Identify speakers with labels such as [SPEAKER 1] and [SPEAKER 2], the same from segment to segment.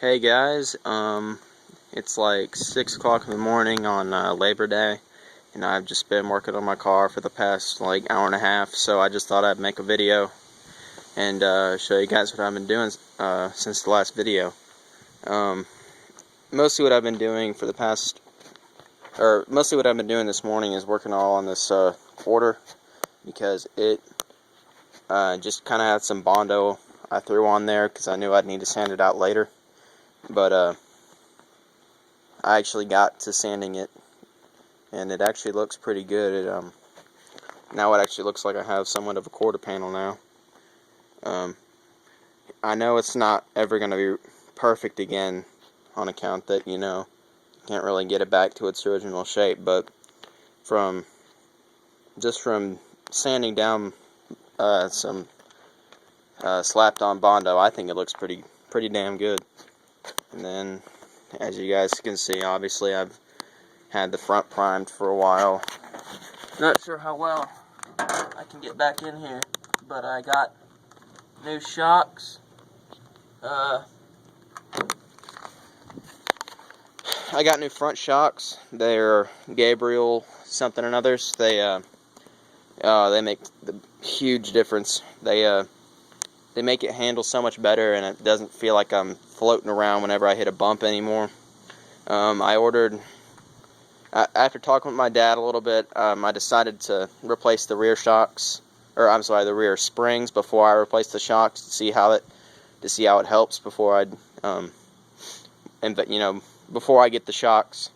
[SPEAKER 1] Hey guys, it's like 6 o'clock in the morning on Labor Day, and I've just been working on my car for the past like hour and a half, so I just thought I'd make a video and show you guys what I've been doing since the last video. Mostly what I've been doing this morning is working all on this quarter, because it just kind of had some Bondo I threw on there because I knew I'd need to sand it out later. But I actually got to sanding it, and it actually looks pretty good. Now it actually looks like I have somewhat of a quarter panel now. I know it's not ever going to be perfect again, on account that, you can't really get it back to its original shape, but from sanding down some slapped on Bondo, I think it looks pretty damn good. And then, as you guys can see, obviously I've had the front primed for a while. Not sure how well I can get back in here, but I got new shocks. I got new front shocks. They're Gabriel something and others. They make the huge difference. They make it handle so much better, and it doesn't feel like I'm floating around whenever I hit a bump anymore. I ordered, after talking with my dad a little bit, I decided to replace the rear shocks, the rear springs before I replaced the shocks to see how it helps before before I get the shocks.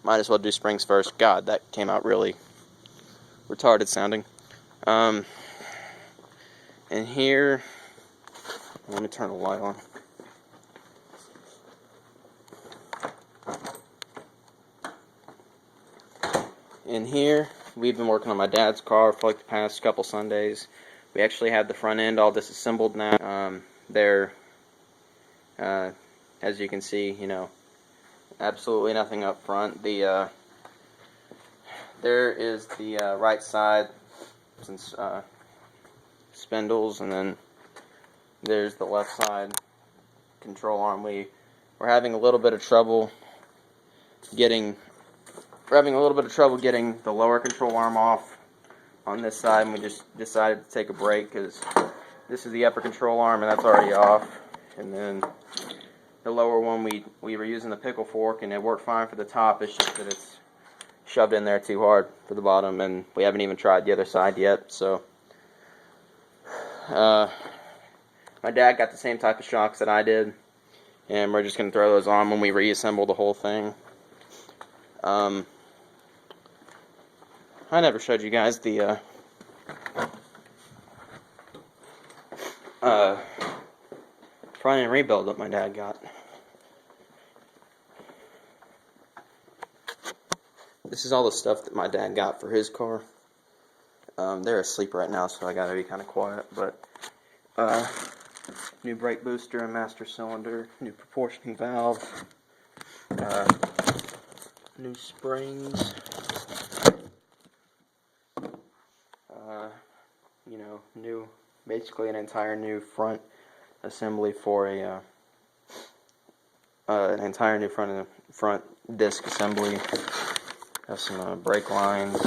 [SPEAKER 1] Might as well do springs first. God, that came out really retarded sounding. And here, let me turn the light on. In here, we've been working on my dad's car for like the past couple Sundays. We actually have the front end all disassembled now. They're, as you can see, absolutely nothing up front. There is the right side, some spindles, and then there's the left side control arm. We're having a little bit of trouble getting the lower control arm off on this side, and we just decided to take a break because this is the upper control arm and that's already off. And then the lower one, we were using the pickle fork, and it worked fine for the top. It's just that it's shoved in there too hard for the bottom, and we haven't even tried the other side yet. So my dad got the same type of shocks that I did, and we're just going to throw those on when we reassemble the whole thing. I never showed you guys the front end rebuild that my dad got. This is all the stuff that my dad got for his car. They're asleep right now, so I gotta be kind of quiet, but new brake booster and master cylinder, new proportioning valve, new springs, basically an entire new front assembly for an entire new front disc assembly. Have some brake lines,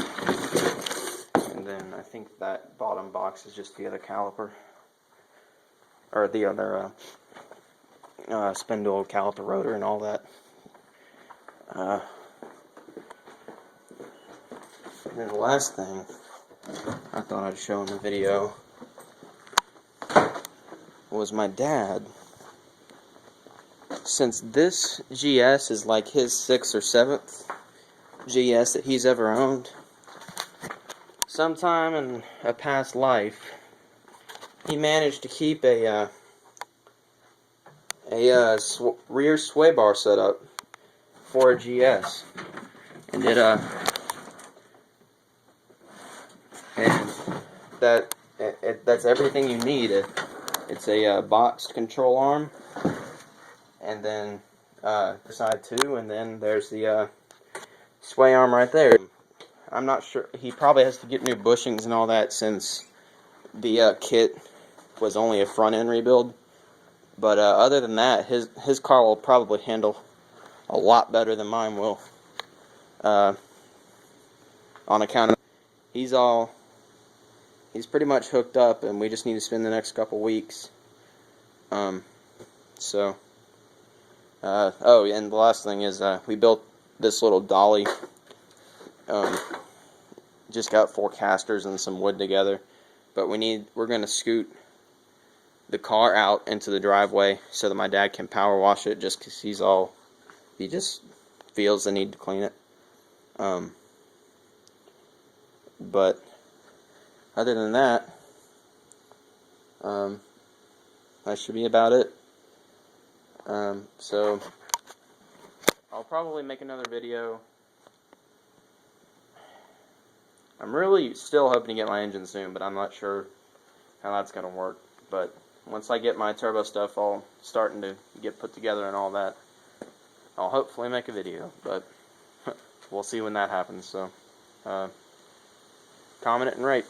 [SPEAKER 1] and then I think that bottom box is just the other caliper, or the other spindle caliper rotor and all that. And then the last thing I thought I'd show in the video was my dad. Since this GS is like his 6th or 7th GS that he's ever owned, sometime in a past life, he managed to keep a rear sway bar set up for a GS, and that's everything you need. It's a boxed control arm, and then the side too, and then there's the sway arm right there. I'm not sure, he probably has to get new bushings and all that, since the kit was only a front end rebuild. But other than that, his car will probably handle a lot better than mine will. On account of he's pretty much hooked up, and we just need to spend the next couple weeks. So. Oh, and the last thing is we built this little dolly. Just got 4 casters and some wood together, but we're gonna scoot the car out into the driveway so that my dad can power wash it, just because he just feels the need to clean it. But other than that, that should be about it. So I'll probably make another video. I'm really still hoping to get my engine soon, but I'm not sure how that's going to work. But once I get my turbo stuff all starting to get put together and all that, I'll hopefully make a video. But we'll see when that happens. So comment it and rate.